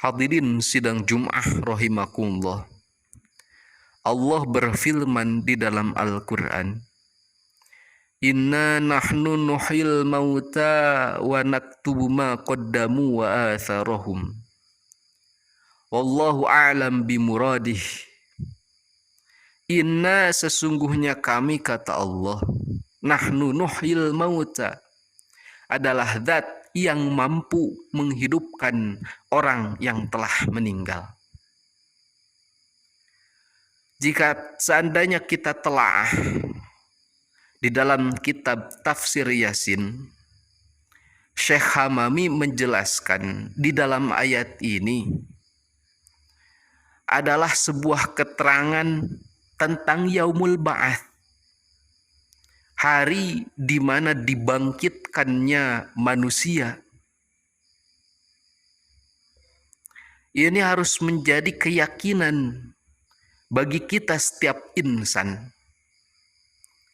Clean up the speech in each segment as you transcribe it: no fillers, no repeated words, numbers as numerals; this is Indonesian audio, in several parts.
Hadirin sidang Jum'ah rahimakumullah. Allah berfirman di dalam Al-Quran, Inna nahnu nuhyil mauta wa naktubu ma qaddamu wa atharahum. Wallahu a'lam bimuradih. Inna sesungguhnya kami, kata Allah, nahnu nuhyil mauta, adalah zat yang mampu menghidupkan orang yang telah meninggal. Jika seandainya kita telah di dalam kitab tafsir Yasin, Syekh Hamami menjelaskan di dalam ayat ini adalah sebuah keterangan tentang Yaumul Ba'ats, hari di mana dibangkitkannya manusia. Ini harus menjadi keyakinan bagi kita setiap insan.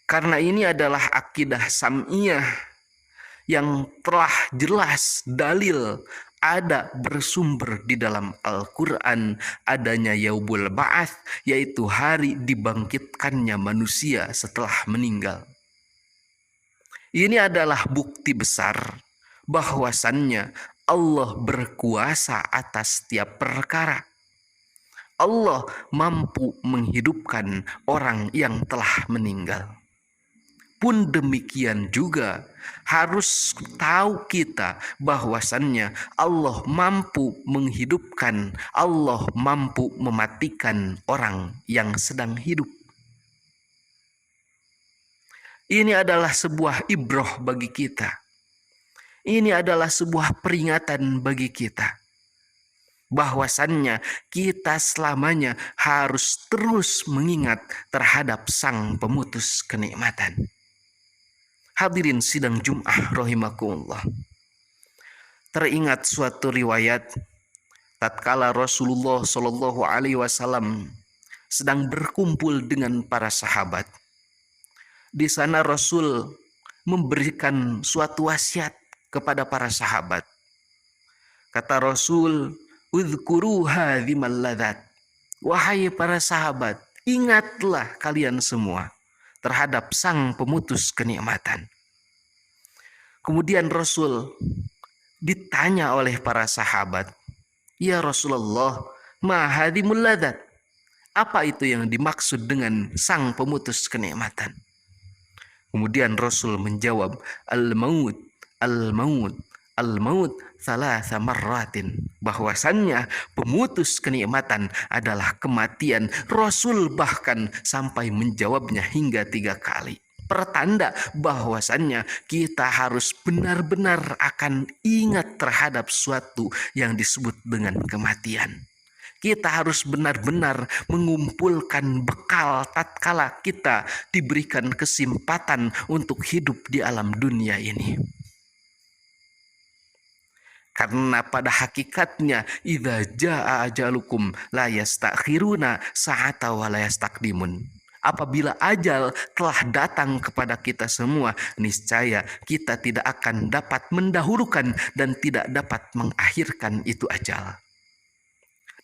Karena ini adalah akidah sam'iyah yang telah jelas dalil ada bersumber di dalam Al-Quran adanya Yaumul Ba'ats, yaitu hari dibangkitkannya manusia setelah meninggal. Ini adalah bukti besar bahwasannya Allah berkuasa atas setiap perkara. Allah mampu menghidupkan orang yang telah meninggal. Pun demikian juga harus tahu kita bahwasannya Allah mampu menghidupkan, Allah mampu mematikan orang yang sedang hidup. Ini adalah sebuah ibrah bagi kita. Ini adalah sebuah peringatan bagi kita, bahwasannya kita selamanya harus terus mengingat terhadap Sang Pemutus kenikmatan. Hadirin sidang Jum'ah rahimakumullah. Teringat suatu riwayat tatkala Rasulullah Shallallahu Alaihi Wasallam sedang berkumpul dengan para sahabat. Di sana Rasul memberikan suatu wasiat kepada para sahabat. Kata Rasul, "Udhkuru hadhimal ladzat." Wahai para sahabat, ingatlah kalian semua terhadap Sang Pemutus kenikmatan. Kemudian Rasul ditanya oleh para sahabat, "Ya Rasulullah, ma hadhimul ladzat?" Apa itu yang dimaksud dengan Sang Pemutus kenikmatan? Kemudian Rasul menjawab, "Al-maut, al-maut, al-maut thalatha marratin." Bahwasannya pemutus kenikmatan adalah kematian. Rasul bahkan sampai menjawabnya hingga 3 kali. Pertanda bahwasannya kita harus benar-benar akan ingat terhadap suatu yang disebut dengan kematian. Kita harus benar-benar mengumpulkan bekal tatkala kita diberikan kesempatan untuk hidup di alam dunia ini. Karena pada hakikatnya idza jaa ajalukum la yastakhiruna sa'ata wa la yastaqdimun. Apabila ajal telah datang kepada kita semua, niscaya kita tidak akan dapat mendahulukan dan tidak dapat mengakhirkan itu ajal.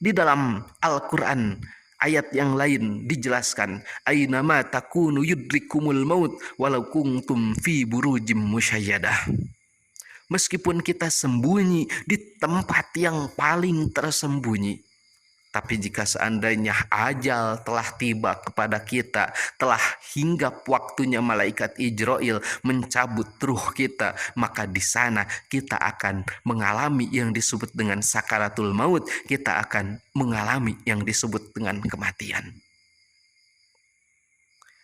Di dalam Al-Quran ayat yang lain dijelaskan, Ainama takunu yudrikumul maut walau kuntum fi burujim musyayyadah. Meskipun kita sembunyi di tempat yang paling tersembunyi, tapi jika seandainya ajal telah tiba kepada kita, telah hinggap waktunya malaikat Ijrail mencabut ruh kita, maka di sana kita akan mengalami yang disebut dengan sakaratul maut, kita akan mengalami yang disebut dengan kematian.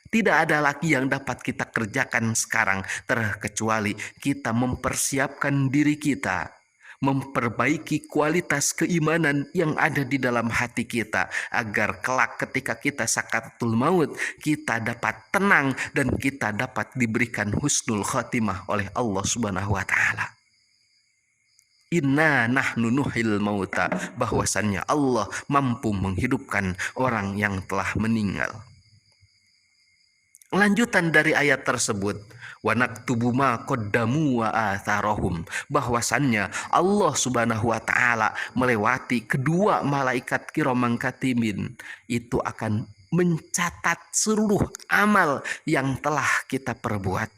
Tidak ada lagi yang dapat kita kerjakan sekarang terkecuali kita mempersiapkan diri kita, memperbaiki kualitas keimanan yang ada di dalam hati kita, agar kelak ketika kita sakaratul maut, kita dapat tenang dan kita dapat diberikan husnul khotimah oleh Allah Subhanahu wa Ta'ala. Inna nahnu nuhil mauta, bahwasannya Allah mampu menghidupkan orang yang telah meninggal. Lanjutan dari ayat tersebut, wa naktubu ma qaddamu wa atharahum, bahwasannya Allah Subhanahu wa taala melewati kedua malaikat kiramang katibin itu akan mencatat seluruh amal yang telah kita perbuat.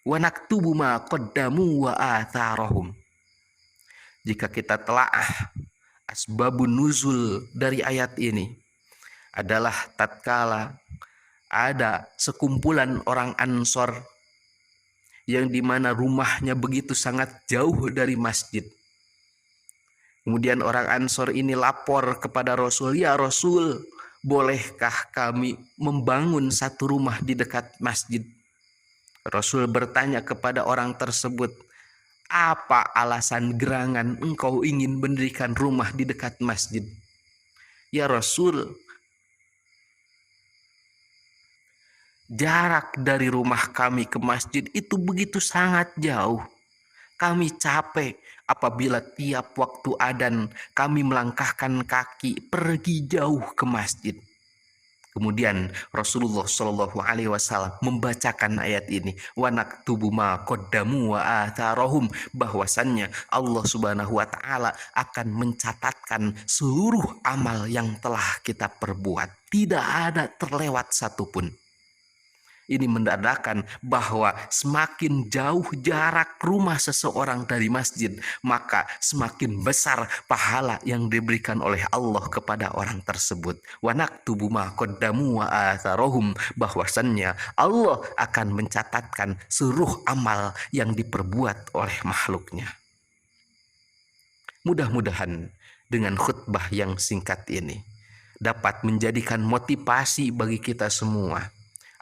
Wa naktubu ma qaddamu wa atharahum. Jika kita telaah asbabun nuzul dari ayat ini adalah tatkala ada sekumpulan orang Ansor yang dimana rumahnya begitu sangat jauh dari masjid. Kemudian orang Ansor ini lapor kepada Rasul, "Ya Rasul, bolehkah kami membangun satu rumah di dekat masjid?" Rasul bertanya kepada orang tersebut, "Apa alasan gerangan engkau ingin mendirikan rumah di dekat masjid?" "Ya Rasul, jarak dari rumah kami ke masjid itu begitu sangat jauh. Kami capek apabila tiap waktu adzan kami melangkahkan kaki pergi jauh ke masjid." Kemudian Rasulullah Shallallahu Alaihi Wasallam membacakan ayat ini, wa naktubu ma qaddamu wa atharahum, bahwasannya Allah Subhanahu Wa Taala akan mencatatkan seluruh amal yang telah kita perbuat, tidak ada terlewat satupun. Ini menandakan bahwa semakin jauh jarak rumah seseorang dari masjid, maka semakin besar pahala yang diberikan oleh Allah kepada orang tersebut. Wa naktubu ma qaddamu wa atharahum, bahwasannya Allah akan mencatatkan seluruh amal yang diperbuat oleh makhluknya. Mudah-mudahan dengan khutbah yang singkat ini dapat menjadikan motivasi bagi kita semua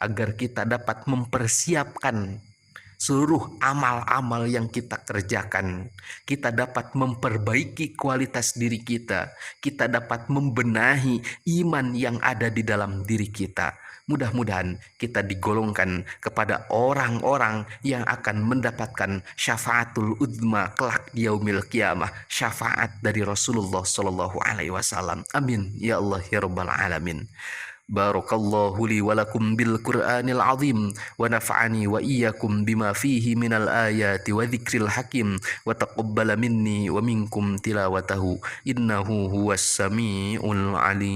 agar kita dapat mempersiapkan seluruh amal-amal yang kita kerjakan. Kita dapat memperbaiki kualitas diri kita. Kita dapat membenahi iman yang ada di dalam diri kita. Mudah-mudahan kita digolongkan kepada orang-orang yang akan mendapatkan syafaatul udma kelak di yaumil qiyamah, syafaat dari Rasulullah Shallallahu Alaihi Wasallam. Amin ya Allah ya Rabbal Alamin. Barakallahu li wa lakum bil Qur'anil azim wa nafa'ani wa iyyakum bima fihi minal ayati wa dzikril hakim wa taqabbala minni wa minkum tilawatahu innahu huwas samiul alim.